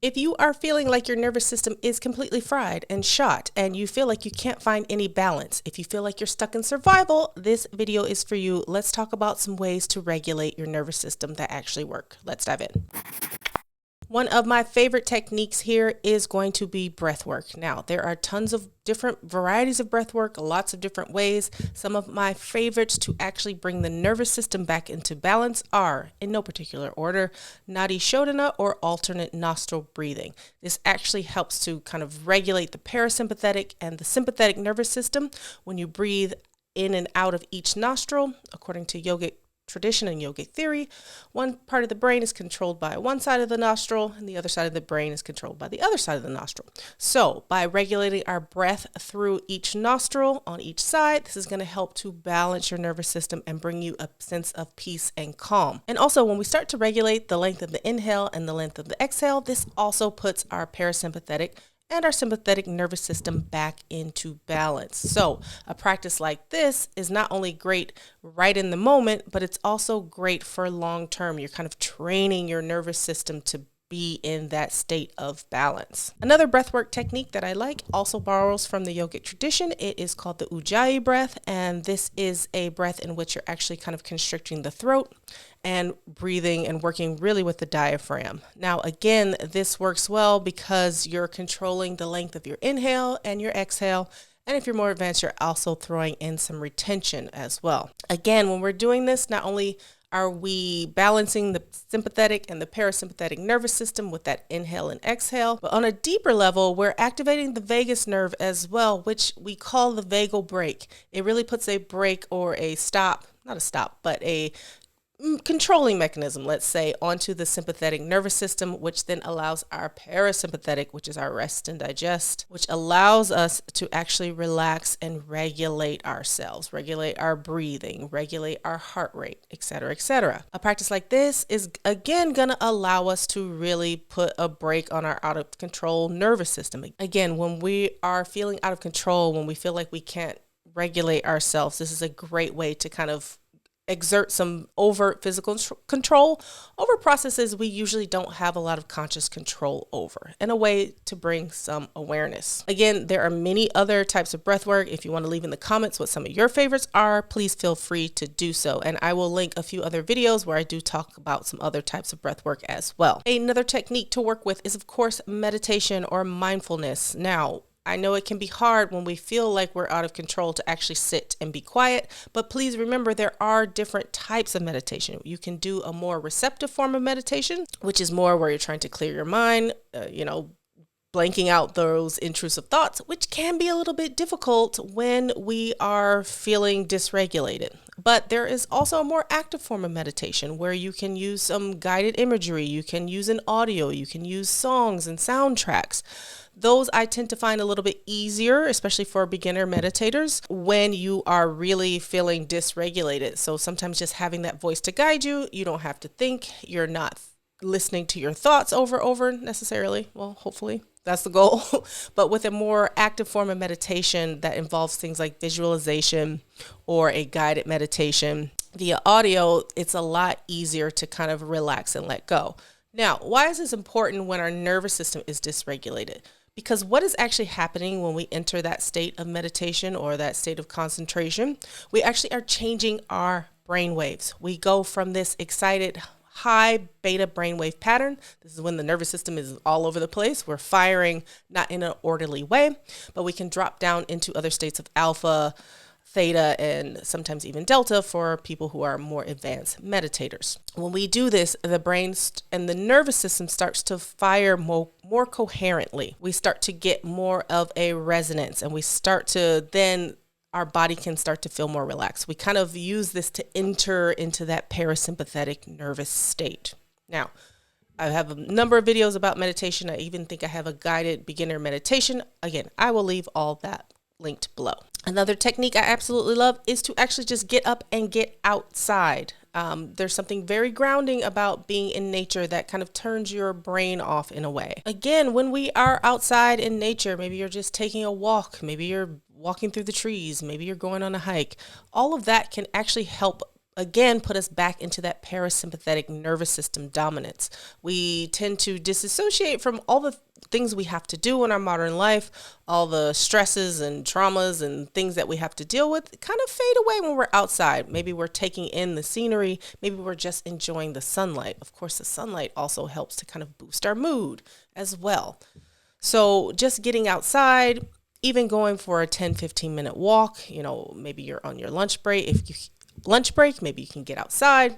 If you are feeling like your nervous system is completely fried and shot and you feel like you can't find any balance, if you feel like you're stuck in survival, this video is for you. Let's talk about some ways to regulate your nervous system that actually work. Let's dive in. One of my favorite techniques here is going to be breath work. Now, there are tons of different varieties of breath work, lots of different ways. Some of my favorites to actually bring the nervous system back into balance are, in no particular order, Nadi Shodhana or alternate nostril breathing. This actually helps to kind of regulate the parasympathetic and the sympathetic nervous system when you breathe in and out of each nostril, according to yogic tradition and yogic theory. One part of the brain is controlled by one side of the nostril and the other side of the brain is controlled by the other side of the nostril. So by regulating our breath through each nostril on each side, this is going to help to balance your nervous system and bring you a sense of peace and calm. And also when we start to regulate the length of the inhale and the length of the exhale, this also puts our parasympathetic and our sympathetic nervous system back into balance. So a practice like this is not only great right in the moment, but it's also great for long term. You're kind of training your nervous system to be in that state of balance. Another breathwork technique that I like also borrows from the yogic tradition. It is called the Ujjayi breath, and this is a breath in which you're actually kind of constricting the throat and breathing and working really with the diaphragm. Now, again, this works well because you're controlling the length of your inhale and your exhale. And if you're more advanced, you're also throwing in some retention as well. Again, when we're doing this, not only are we balancing the sympathetic and the parasympathetic nervous system with that inhale and exhale, but on a deeper level, we're activating the vagus nerve as well, which we call the vagal brake. It really puts a brake or a stop, not a stop, but a controlling mechanism, let's say, onto the sympathetic nervous system, which then allows our parasympathetic, which is our rest and digest, which allows us to actually relax and regulate ourselves, regulate our breathing, regulate our heart rate, etc., etc. A practice like this is again going to allow us to really put a brake on our out of control nervous system. Again, when we are feeling out of control, when we feel like we can't regulate ourselves, this is a great way to kind of exert some overt physical control over processes we usually don't have a lot of conscious control over, and a way to bring some awareness. Again, there are many other types of breath work. If you want to leave in the comments what some of your favorites are, please feel free to do so. And I will link a few other videos where I do talk about some other types of breath work as well. Another technique to work with is, of course, meditation or mindfulness. Now, I know it can be hard when we feel like we're out of control to actually sit and be quiet, but please remember there are different types of meditation. You can do a more receptive form of meditation, which is more where you're trying to clear your mind, blanking out those intrusive thoughts, which can be a little bit difficult when we are feeling dysregulated. But there is also a more active form of meditation where you can use some guided imagery, you can use an audio, you can use songs and soundtracks. Those I tend to find a little bit easier, especially for beginner meditators, when you are really feeling dysregulated. So sometimes just having that voice to guide you, you don't have to think, you're not listening to your thoughts over necessarily. Well, hopefully that's the goal. But with a more active form of meditation that involves things like visualization or a guided meditation via audio, it's a lot easier to kind of relax and let go. Now, why is this important when our nervous system is dysregulated? Because what is actually happening when we enter that state of meditation or that state of concentration? We actually are changing our brain waves. We go from this excited high beta brainwave pattern. This is when the nervous system is all over the place. We're firing not in an orderly way, but we can drop down into other states of alpha, theta, and sometimes even delta for people who are more advanced meditators. When we do this, the brain and the nervous system starts to fire more coherently. We start to get more of a resonance, and we start to then our body can start to feel more relaxed. We kind of use this to enter into that parasympathetic nervous state. Now, I have a number of videos about meditation. I even think I have a guided beginner meditation. Again, I will leave all that linked below. Another technique I absolutely love is to actually just get up and get outside. There's something very grounding about being in nature that kind of turns your brain off in a way. Again, when we are outside in nature, maybe you're just taking a walk, maybe you're walking through the trees, maybe you're going on a hike, all of that can actually help again put us back into that parasympathetic nervous system dominance. We tend to disassociate from all the things we have to do in our modern life, all the stresses and traumas and things that we have to deal with kind of fade away when we're outside. Maybe we're taking in the scenery. Maybe we're just enjoying the sunlight. Of course, the sunlight also helps to kind of boost our mood as well. So just getting outside, even going for a 10-15 minute walk, maybe you're on your lunch break. Maybe you can get outside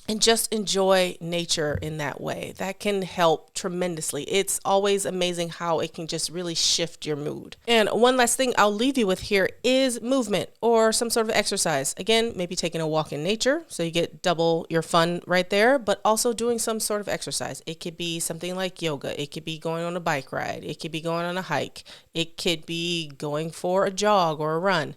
and just enjoy nature in that way. That can help tremendously. It's always amazing how it can just really shift your mood. And one last thing I'll leave you with here is movement or some sort of exercise. Again, maybe taking a walk in nature, so you get double your fun right there, but also doing some sort of exercise. It could be something like yoga. It could be going on a bike ride. It could be going on a hike. It could be going for a jog or a run.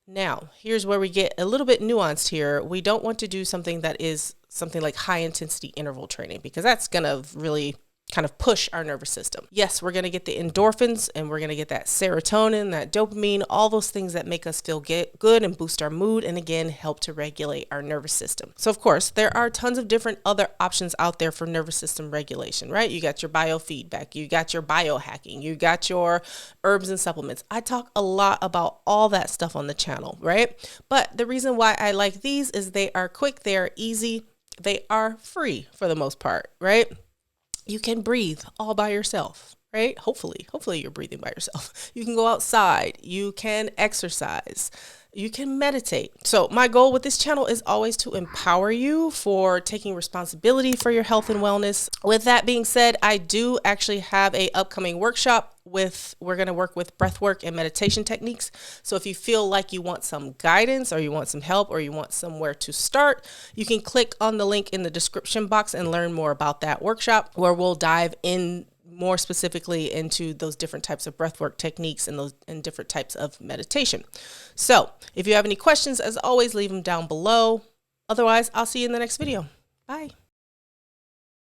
Now, here's where we get a little bit nuanced here. We don't want to do something that is something like high intensity interval training, because that's going to really kind of push our nervous system. Yes, we're going to get the endorphins and we're going to get that serotonin, that dopamine, all those things that make us feel good and boost our mood, and again, help to regulate our nervous system. So of course, there are tons of different other options out there for nervous system regulation, right? You got your biofeedback, you got your biohacking, you got your herbs and supplements. I talk a lot about all that stuff on the channel, right? But the reason why I like these is they are quick, they are easy, they are free for the most part, right? You can breathe all by yourself, right? Hopefully you're breathing by yourself. You can go outside, you can exercise, you can meditate. So my goal with this channel is always to empower you for taking responsibility for your health and wellness. With that being said, I do actually have a upcoming workshop we're going to work with breathwork and meditation techniques. So if you feel like you want some guidance or you want some help or you want somewhere to start, you can click on the link in the description box and learn more about that workshop, where we'll dive in more specifically into those different types of breathwork techniques and different types of meditation. So if you have any questions, as always, leave them down below. Otherwise, I'll see you in the next video. Bye.